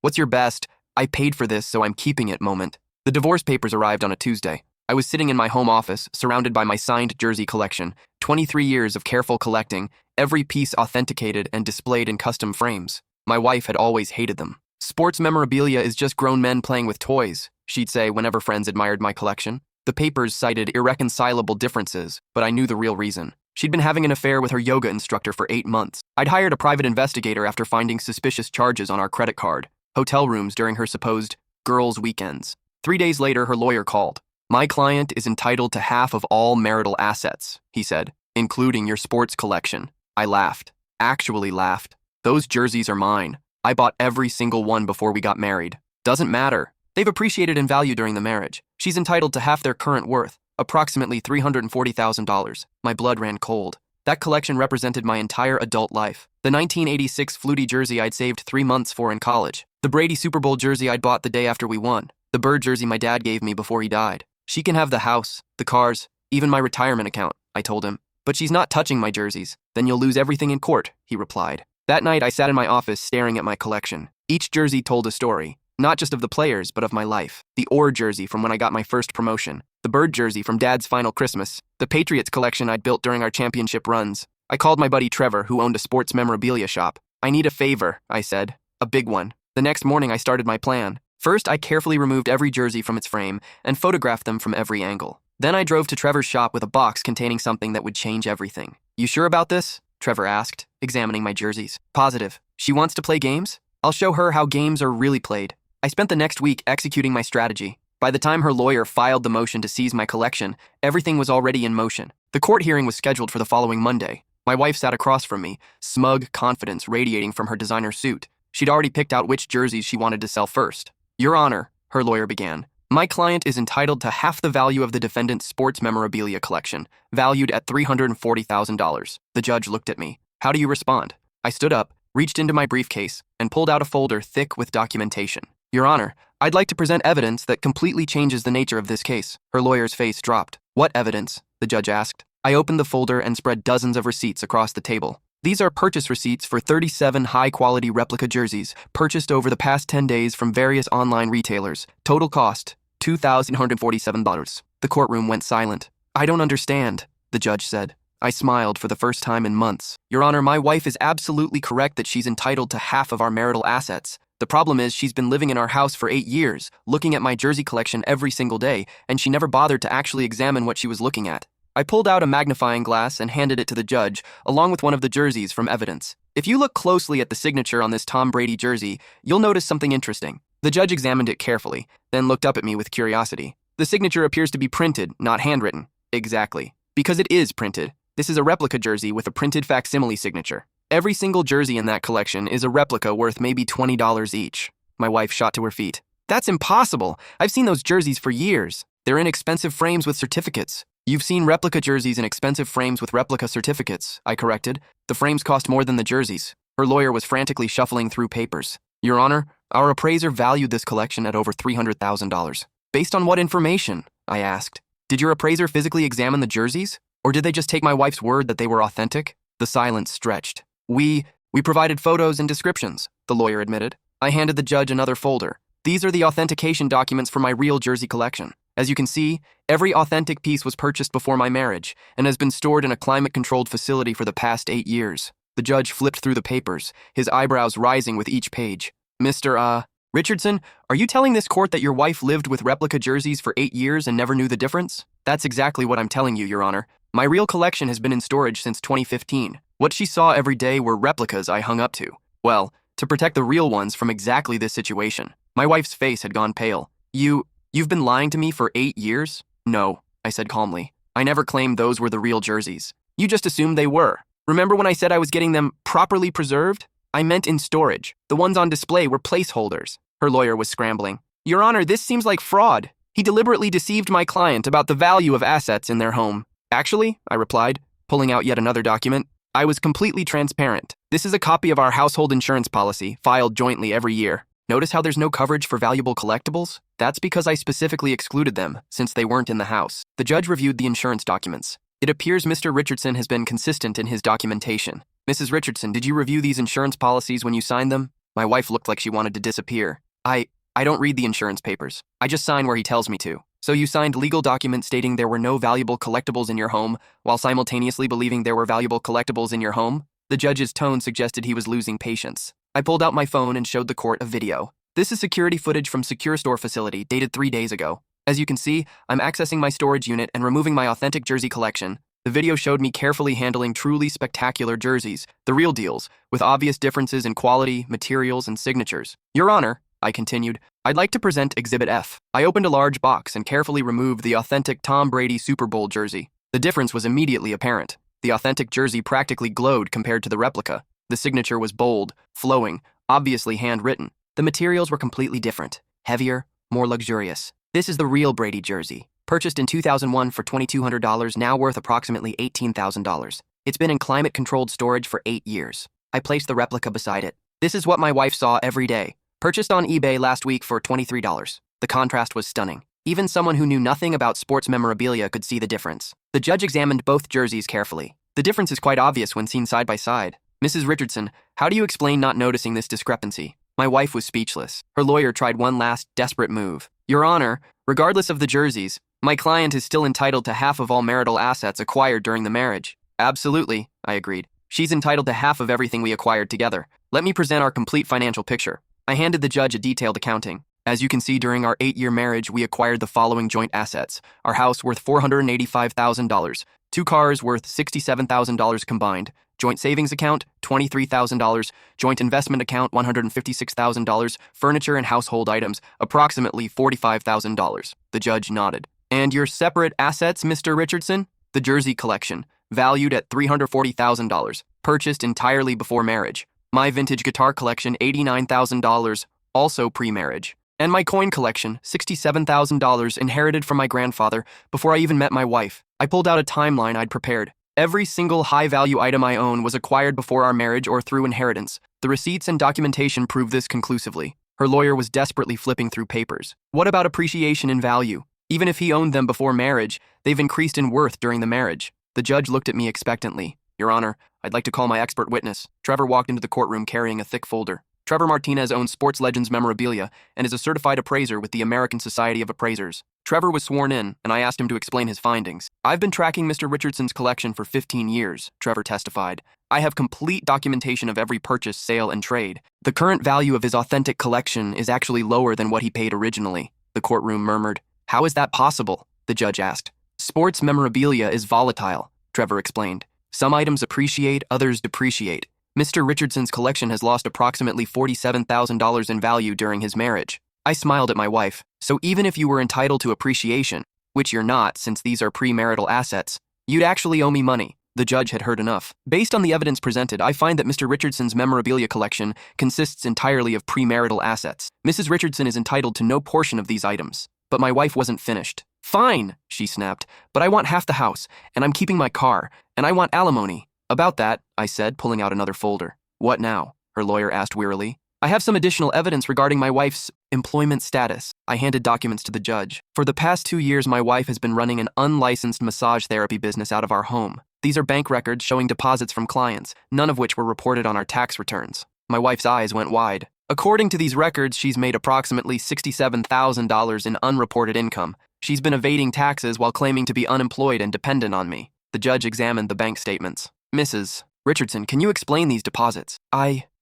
What's your best, I paid for this so I'm keeping it moment? The divorce papers arrived on a Tuesday. I was sitting in my home office, surrounded by my signed jersey collection, 23 years of careful collecting, every piece authenticated and displayed in custom frames. My wife had always hated them. Sports memorabilia is just grown men playing with toys, she'd say whenever friends admired my collection. The papers cited irreconcilable differences, but I knew the real reason. She'd been having an affair with her yoga instructor for 8 months. I'd hired a private investigator after finding suspicious charges on our credit card, hotel rooms during her supposed girls' weekends. 3 days later, her lawyer called. My client is entitled to half of all marital assets, he said, including your sports collection. I laughed. Actually laughed. Those jerseys are mine. I bought every single one before we got married. Doesn't matter. They've appreciated in value during the marriage. She's entitled to half their current worth, approximately $340,000. My blood ran cold. That collection represented my entire adult life. The 1986 Flutie jersey I'd saved 3 months for in college. The Brady Super Bowl jersey I'd bought the day after we won. The Bird jersey my dad gave me before he died. She can have the house, the cars, even my retirement account, I told him. But she's not touching my jerseys. Then you'll lose everything in court, he replied. That night, I sat in my office staring at my collection. Each jersey told a story, not just of the players, but of my life. The Orr jersey from when I got my first promotion. The Bird jersey from Dad's final Christmas. The Patriots collection I'd built during our championship runs. I called my buddy Trevor, who owned a sports memorabilia shop. I need a favor, I said. A big one. The next morning, I started my plan. First, I carefully removed every jersey from its frame and photographed them from every angle. Then I drove to Trevor's shop with a box containing something that would change everything. You sure about this? Trevor asked, examining my jerseys. Positive. She wants to play games? I'll show her how games are really played. I spent the next week executing my strategy. By the time her lawyer filed the motion to seize my collection, everything was already in motion. The court hearing was scheduled for the following Monday. My wife sat across from me, smug confidence radiating from her designer suit. She'd already picked out which jerseys she wanted to sell first. Your Honor, her lawyer began, my client is entitled to half the value of the defendant's sports memorabilia collection, valued at $340,000. The judge looked at me. How do you respond? I stood up, reached into my briefcase, and pulled out a folder thick with documentation. Your Honor, I'd like to present evidence that completely changes the nature of this case. Her lawyer's face dropped. What evidence? The judge asked. I opened the folder and spread dozens of receipts across the table. These are purchase receipts for 37 high-quality replica jerseys purchased over the past 10 days from various online retailers. Total cost, $2,147. The courtroom went silent. I don't understand, the judge said. I smiled for the first time in months. Your Honor, my wife is absolutely correct that she's entitled to half of our marital assets. The problem is she's been living in our house for 8 years, looking at my jersey collection every single day, and she never bothered to actually examine what she was looking at. I pulled out a magnifying glass and handed it to the judge, along with one of the jerseys from evidence. If you look closely at the signature on this Tom Brady jersey, you'll notice something interesting. The judge examined it carefully, then looked up at me with curiosity. The signature appears to be printed, not handwritten. Exactly. Because it is printed. This is a replica jersey with a printed facsimile signature. Every single jersey in that collection is a replica worth maybe $20 each. My wife shot to her feet. That's impossible. I've seen those jerseys for years. They're in expensive frames with certificates. You've seen replica jerseys in expensive frames with replica certificates, I corrected. The frames cost more than the jerseys. Her lawyer was frantically shuffling through papers. Your Honor, our appraiser valued this collection at over $300,000. Based on what information? I asked. Did your appraiser physically examine the jerseys? Or did they just take my wife's word that they were authentic? The silence stretched. We provided photos and descriptions, the lawyer admitted. I handed the judge another folder. These are the authentication documents for my real jersey collection. As you can see, every authentic piece was purchased before my marriage and has been stored in a climate-controlled facility for the past 8 years. The judge flipped through the papers, his eyebrows rising with each page. Mr. Richardson, are you telling this court that your wife lived with replica jerseys for 8 years and never knew the difference? That's exactly what I'm telling you, Your Honor. My real collection has been in storage since 2015. What she saw every day were replicas I hung up to. Well, to protect the real ones from exactly this situation. My wife's face had gone pale. You've been lying to me for 8 years? No, I said calmly. I never claimed those were the real jerseys. You just assumed they were. Remember when I said I was getting them properly preserved? I meant in storage. The ones on display were placeholders. Her lawyer was scrambling. Your Honor, this seems like fraud. He deliberately deceived my client about the value of assets in their home. Actually, I replied, pulling out yet another document, I was completely transparent. This is a copy of our household insurance policy, filed jointly every year. Notice how there's no coverage for valuable collectibles? That's because I specifically excluded them, since they weren't in the house. The judge reviewed the insurance documents. It appears Mr. Richardson has been consistent in his documentation. Mrs. Richardson, did you review these insurance policies when you signed them? My wife looked like she wanted to disappear. I don't read the insurance papers. I just sign where he tells me to. So you signed legal documents stating there were no valuable collectibles in your home, while simultaneously believing there were valuable collectibles in your home? The judge's tone suggested he was losing patience. I pulled out my phone and showed the court a video. This is security footage from Secure Store facility, dated 3 days ago. As you can see, I'm accessing my storage unit and removing my authentic jersey collection. The video showed me carefully handling truly spectacular jerseys, the real deals, with obvious differences in quality, materials, and signatures. Your Honor, I continued, I'd like to present Exhibit F. I opened a large box and carefully removed the authentic Tom Brady Super Bowl jersey. The difference was immediately apparent. The authentic jersey practically glowed compared to the replica. The signature was bold, flowing, obviously handwritten. The materials were completely different, heavier, more luxurious. This is the real Brady jersey, purchased in 2001 for $2,200, now worth approximately $18,000. It's been in climate-controlled storage for 8 years. I placed the replica beside it. This is what my wife saw every day. Purchased on eBay last week for $23. The contrast was stunning. Even someone who knew nothing about sports memorabilia could see the difference. The judge examined both jerseys carefully. The difference is quite obvious when seen side by side. Mrs. Richardson, how do you explain not noticing this discrepancy? My wife was speechless. Her lawyer tried one last desperate move. Your Honor, regardless of the jerseys, my client is still entitled to half of all marital assets acquired during the marriage. Absolutely, I agreed. She's entitled to half of everything we acquired together. Let me present our complete financial picture. I handed the judge a detailed accounting. As you can see, during our 8-year marriage, we acquired the following joint assets. Our house worth $485,000, 2 cars worth $67,000 combined, joint savings account, $23,000, joint investment account, $156,000, furniture and household items, approximately $45,000. The judge nodded. And your separate assets, Mr. Richardson? The jersey collection, valued at $340,000, purchased entirely before marriage. My vintage guitar collection, $89,000, also pre-marriage. And my coin collection, $67,000, inherited from my grandfather before I even met my wife. I pulled out a timeline I'd prepared. Every single high-value item I own was acquired before our marriage or through inheritance. The receipts and documentation prove this conclusively. Her lawyer was desperately flipping through papers. What about appreciation in value? Even if he owned them before marriage, they've increased in worth during the marriage. The judge looked at me expectantly. Your Honor, I'd like to call my expert witness. Trevor walked into the courtroom carrying a thick folder. Trevor Martinez owns Sports Legends memorabilia and is a certified appraiser with the American Society of Appraisers. Trevor was sworn in, and I asked him to explain his findings. I've been tracking Mr. Richardson's collection for 15 years, Trevor testified. I have complete documentation of every purchase, sale, and trade. The current value of his authentic collection is actually lower than what he paid originally, the courtroom murmured. How is that possible? The judge asked. Sports memorabilia is volatile, Trevor explained. Some items appreciate, others depreciate. Mr. Richardson's collection has lost approximately $47,000 in value during his marriage. I smiled at my wife. So even if you were entitled to appreciation, which you're not since these are premarital assets, you'd actually owe me money. The judge had heard enough. Based on the evidence presented, I find that Mr. Richardson's memorabilia collection consists entirely of premarital assets. Mrs. Richardson is entitled to no portion of these items. But my wife wasn't finished. Fine, she snapped, but I want half the house, and I'm keeping my car, and I want alimony. About that, I said, pulling out another folder. What now? Her lawyer asked wearily. I have some additional evidence regarding my wife's employment status. I handed documents to the judge. For the past 2 years, my wife has been running an unlicensed massage therapy business out of our home. These are bank records showing deposits from clients, none of which were reported on our tax returns. My wife's eyes went wide. According to these records, she's made approximately $67,000 in unreported income. She's been evading taxes while claiming to be unemployed and dependent on me. The judge examined the bank statements. Mrs. Richardson, can you explain these deposits?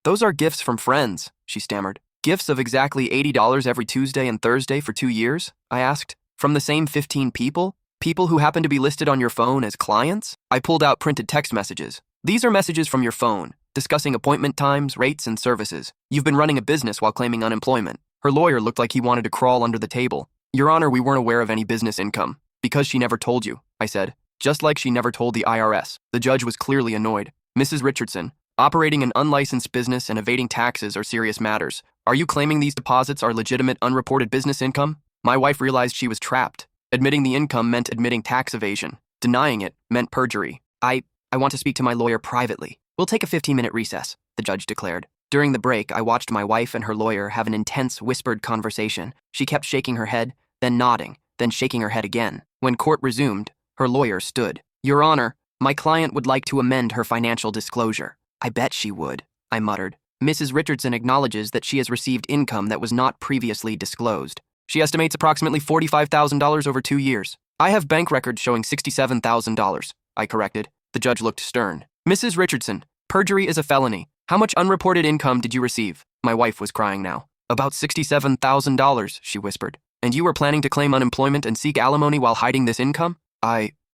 Those are gifts from friends, she stammered. Gifts of exactly $80 every Tuesday and Thursday for 2 years? I asked. From the same 15 people? People who happen to be listed on your phone as clients? I pulled out printed text messages. These are messages from your phone, discussing appointment times, rates, and services. You've been running a business while claiming unemployment. Her lawyer looked like he wanted to crawl under the table. Your Honor, we weren't aware of any business income. Because she never told you, I said. Just like she never told the IRS. The judge was clearly annoyed. Mrs. Richardson, operating an unlicensed business and evading taxes are serious matters. Are you claiming these deposits are legitimate unreported business income? My wife realized she was trapped. Admitting the income meant admitting tax evasion. Denying it meant perjury. I want to speak to my lawyer privately. We'll take a 15-minute recess, the judge declared. During the break, I watched my wife and her lawyer have an intense, whispered conversation. She kept shaking her head, then nodding, then shaking her head again. When court resumed, her lawyer stood. Your Honor, my client would like to amend her financial disclosure. I bet she would, I muttered. Mrs. Richardson acknowledges that she has received income that was not previously disclosed. She estimates approximately $45,000 over 2 years. I have bank records showing $67,000, I corrected. The judge looked stern. Mrs. Richardson, perjury is a felony. How much unreported income did you receive? My wife was crying now. About $67,000, she whispered. And you were planning to claim unemployment and seek alimony while hiding this income?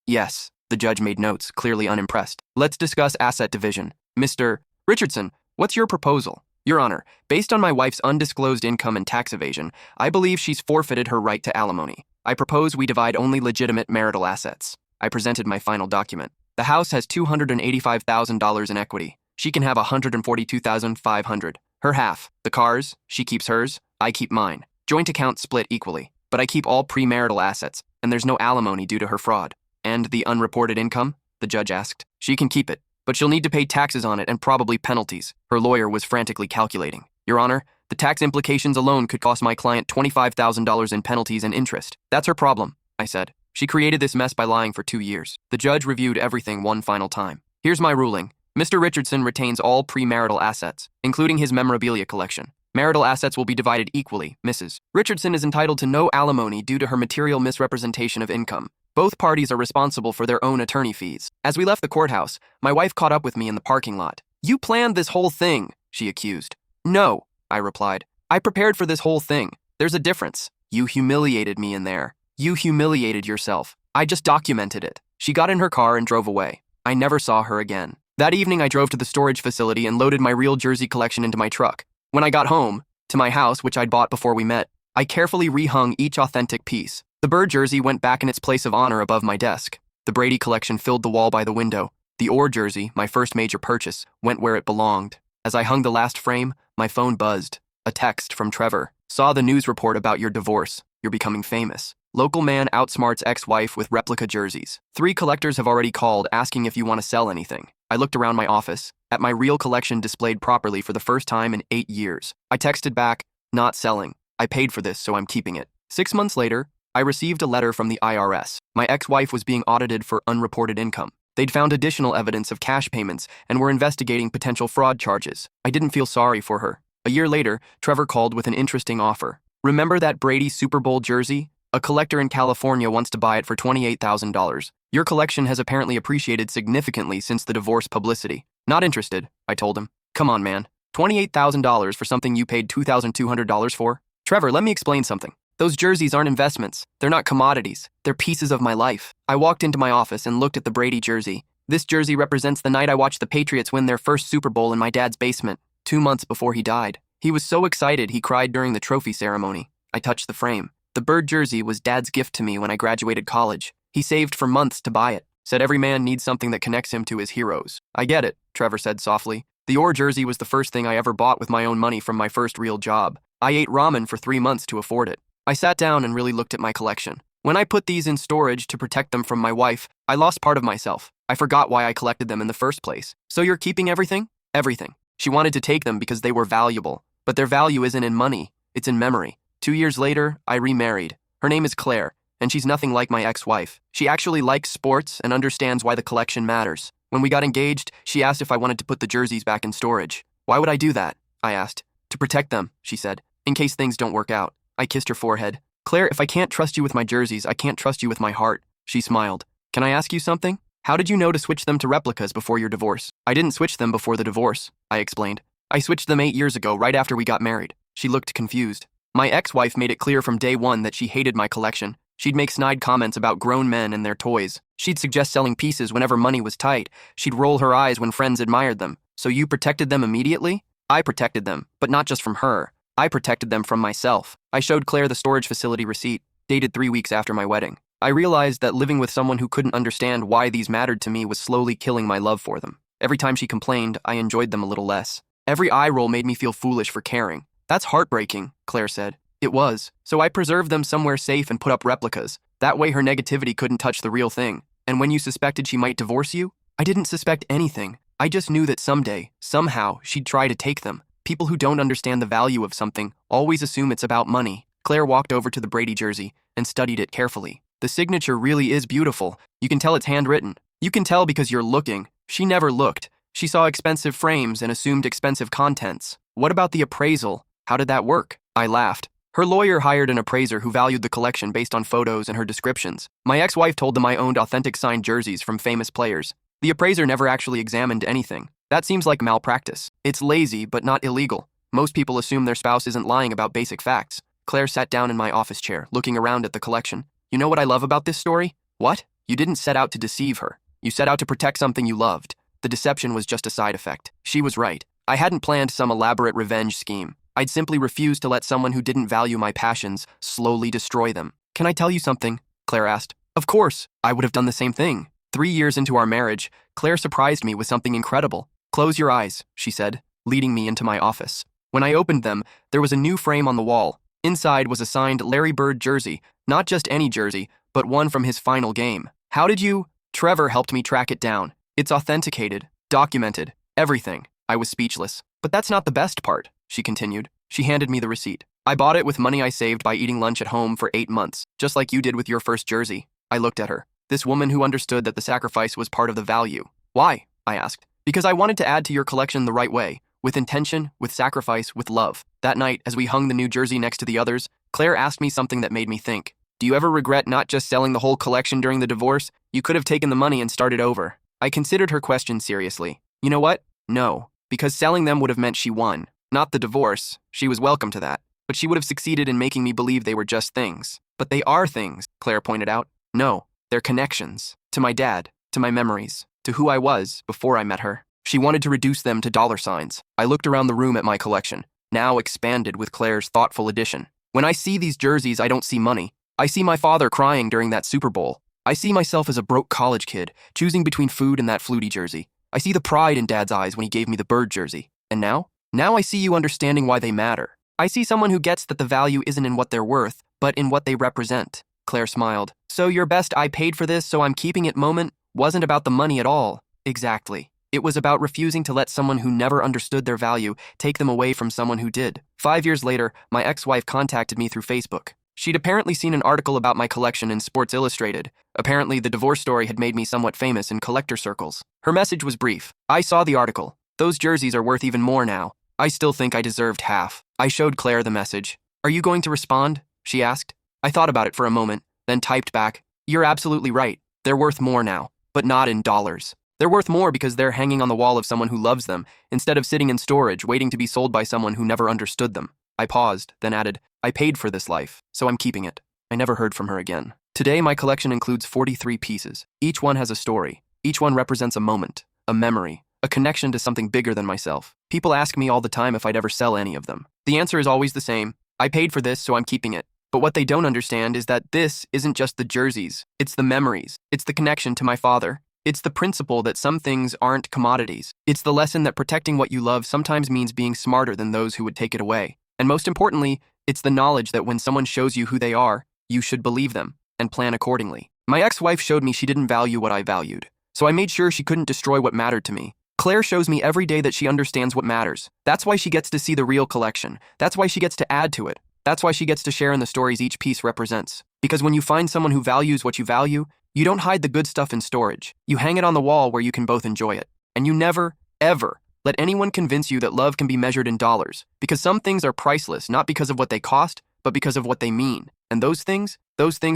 Yes. The judge made notes, clearly unimpressed. Let's discuss asset division. Mr. Richardson, what's your proposal? Your Honor, based on my wife's undisclosed income and tax evasion, I believe she's forfeited her right to alimony. I propose we divide only legitimate marital assets. I presented my final document. The house has $285,000 in equity. She can have $142,500. Her half. The cars, she keeps hers, I keep mine. Joint account split equally. But I keep all premarital assets, and there's no alimony due to her fraud. And the unreported income? The judge asked. She can keep it, but she'll need to pay taxes on it and probably penalties. Her lawyer was frantically calculating. Your Honor, the tax implications alone could cost my client $25,000 in penalties and interest. That's her problem, I said. She created this mess by lying for 2 years. The judge reviewed everything one final time. Here's my ruling. Mr. Richardson retains all premarital assets, including his memorabilia collection. Marital assets will be divided equally. Mrs. Richardson is entitled to no alimony due to her material misrepresentation of income. Both parties are responsible for their own attorney fees. As we left the courthouse, my wife caught up with me in the parking lot. You planned this whole thing, she accused. No, I replied. I prepared for this whole thing. There's a difference. You humiliated me in there. You humiliated yourself. I just documented it. She got in her car and drove away. I never saw her again. That evening, I drove to the storage facility and loaded my real jersey collection into my truck. When I got home, to my house, which I'd bought before we met, I carefully rehung each authentic piece. The bird jersey went back in its place of honor above my desk. The Brady collection filled the wall by the window. The Orr jersey, my first major purchase, went where it belonged. As I hung the last frame, my phone buzzed. A text from Trevor. Saw the news report about your divorce. You're becoming famous. Local man outsmarts ex-wife with replica jerseys. 3 collectors have already called asking if you want to sell anything. I looked around my office, at my real collection displayed properly for the first time in 8 years. I texted back, not selling. I paid for this, so I'm keeping it. 6 months later, I received a letter from the IRS. My ex-wife was being audited for unreported income. They'd found additional evidence of cash payments and were investigating potential fraud charges. I didn't feel sorry for her. A year later, Trevor called with an interesting offer. Remember that Brady Super Bowl jersey? A collector in California wants to buy it for $28,000. Your collection has apparently appreciated significantly since the divorce publicity. Not interested, I told him. Come on, man. $28,000 for something you paid $2,200 for? Trevor, let me explain something. Those jerseys aren't investments. They're not commodities. They're pieces of my life. I walked into my office and looked at the Brady jersey. This jersey represents the night I watched the Patriots win their first Super Bowl in my dad's basement, 2 months before he died. He was so excited he cried during the trophy ceremony. I touched the frame. The bird jersey was Dad's gift to me when I graduated college. He saved for months to buy it. Said every man needs something that connects him to his heroes. I get it, Trevor said softly. The Orr jersey was the first thing I ever bought with my own money from my first real job. I ate ramen for 3 months to afford it. I sat down and really looked at my collection. When I put these in storage to protect them from my wife, I lost part of myself. I forgot why I collected them in the first place. So you're keeping everything? Everything. She wanted to take them because they were valuable. But their value isn't in money, it's in memory. 2 years later, I remarried. Her name is Claire, and she's nothing like my ex-wife. She actually likes sports and understands why the collection matters. When we got engaged, she asked if I wanted to put the jerseys back in storage. Why would I do that? I asked. To protect them, she said, in case things don't work out. I kissed her forehead. Claire, if I can't trust you with my jerseys, I can't trust you with my heart. She smiled. Can I ask you something? How did you know to switch them to replicas before your divorce? I didn't switch them before the divorce, I explained. I switched them 8 years ago, right after we got married. She looked confused. My ex-wife made it clear from day one that she hated my collection. She'd make snide comments about grown men and their toys. She'd suggest selling pieces whenever money was tight. She'd roll her eyes when friends admired them. So you protected them immediately? I protected them, but not just from her. I protected them from myself. I showed Claire the storage facility receipt, dated 3 weeks after my wedding. I realized that living with someone who couldn't understand why these mattered to me was slowly killing my love for them. Every time she complained, I enjoyed them a little less. Every eye roll made me feel foolish for caring. That's heartbreaking, Claire said. It was. So I preserved them somewhere safe and put up replicas. That way her negativity couldn't touch the real thing. And when you suspected she might divorce you, I didn't suspect anything. I just knew that someday, somehow, she'd try to take them. People who don't understand the value of something always assume it's about money. Claire walked over to the Brady jersey and studied it carefully. The signature really is beautiful. You can tell it's handwritten. You can tell because you're looking. She never looked. She saw expensive frames and assumed expensive contents. What about the appraisal? How did that work? I laughed. Her lawyer hired an appraiser who valued the collection based on photos and her descriptions. My ex-wife told them I owned authentic signed jerseys from famous players. The appraiser never actually examined anything. That seems like malpractice. It's lazy, but not illegal. Most people assume their spouse isn't lying about basic facts. Claire sat down in my office chair, looking around at the collection. You know what I love about this story? What? You didn't set out to deceive her. You set out to protect something you loved. The deception was just a side effect. She was right. I hadn't planned some elaborate revenge scheme. I'd simply refused to let someone who didn't value my passions slowly destroy them. Can I tell you something? Claire asked. Of course. I would have done the same thing. 3 years into our marriage, Claire surprised me with something incredible. Close your eyes, she said, leading me into my office. When I opened them, there was a new frame on the wall. Inside was a signed Larry Bird jersey, not just any jersey, but one from his final game. How did you? Trevor helped me track it down. It's authenticated, documented, everything. I was speechless. But that's not the best part, she continued. She handed me the receipt. I bought it with money I saved by eating lunch at home for 8 months, just like you did with your first jersey. I looked at her. This woman who understood that the sacrifice was part of the value. Why? I asked. Because I wanted to add to your collection the right way, with intention, with sacrifice, with love. That night, as we hung the new jersey next to the others, Claire asked me something that made me think. Do you ever regret not just selling the whole collection during the divorce? You could have taken the money and started over. I considered her question seriously. You know what? No. Because selling them would have meant she won. Not the divorce. She was welcome to that. But she would have succeeded in making me believe they were just things. But they are things, Claire pointed out. No, they're connections. To my dad, to my memories, to who I was before I met her. She wanted to reduce them to dollar signs. I looked around the room at my collection, now expanded with Claire's thoughtful addition. When I see these jerseys, I don't see money. I see my father crying during that Super Bowl. I see myself as a broke college kid, choosing between food and that Flutie jersey. I see the pride in Dad's eyes when he gave me the Bird jersey. And now? Now I see you understanding why they matter. I see someone who gets that the value isn't in what they're worth, but in what they represent. Claire smiled. So your best I paid for this, so I'm keeping it moment wasn't about the money at all. Exactly. It was about refusing to let someone who never understood their value take them away from someone who did. 5 years later, my ex-wife contacted me through Facebook. She'd apparently seen an article about my collection in Sports Illustrated. Apparently, the divorce story had made me somewhat famous in collector circles. Her message was brief. I saw the article. Those jerseys are worth even more now. I still think I deserved half. I showed Claire the message. Are you going to respond? She asked. I thought about it for a moment, then typed back. You're absolutely right. They're worth more now, but not in dollars. They're worth more because they're hanging on the wall of someone who loves them, instead of sitting in storage waiting to be sold by someone who never understood them. I paused, then added, I paid for this life, so I'm keeping it. I never heard from her again. Today, my collection includes 43 pieces. Each one has a story. Each one represents a moment, a memory, a connection to something bigger than myself. People ask me all the time if I'd ever sell any of them. The answer is always the same. I paid for this, so I'm keeping it. But what they don't understand is that this isn't just the jerseys. It's the memories. It's the connection to my father. It's the principle that some things aren't commodities. It's the lesson that protecting what you love sometimes means being smarter than those who would take it away. And most importantly, it's the knowledge that when someone shows you who they are, you should believe them and plan accordingly. My ex-wife showed me she didn't value what I valued, so I made sure she couldn't destroy what mattered to me. Claire shows me every day that she understands what matters. That's why she gets to see the real collection. That's why she gets to add to it. That's why she gets to share in the stories each piece represents. Because when you find someone who values what you value, you don't hide the good stuff in storage. You hang it on the wall where you can both enjoy it. And you never, ever let anyone convince you that love can be measured in dollars. Because some things are priceless, not because of what they cost, but because of what they mean. And those things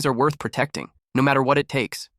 are worth protecting, no matter what it takes.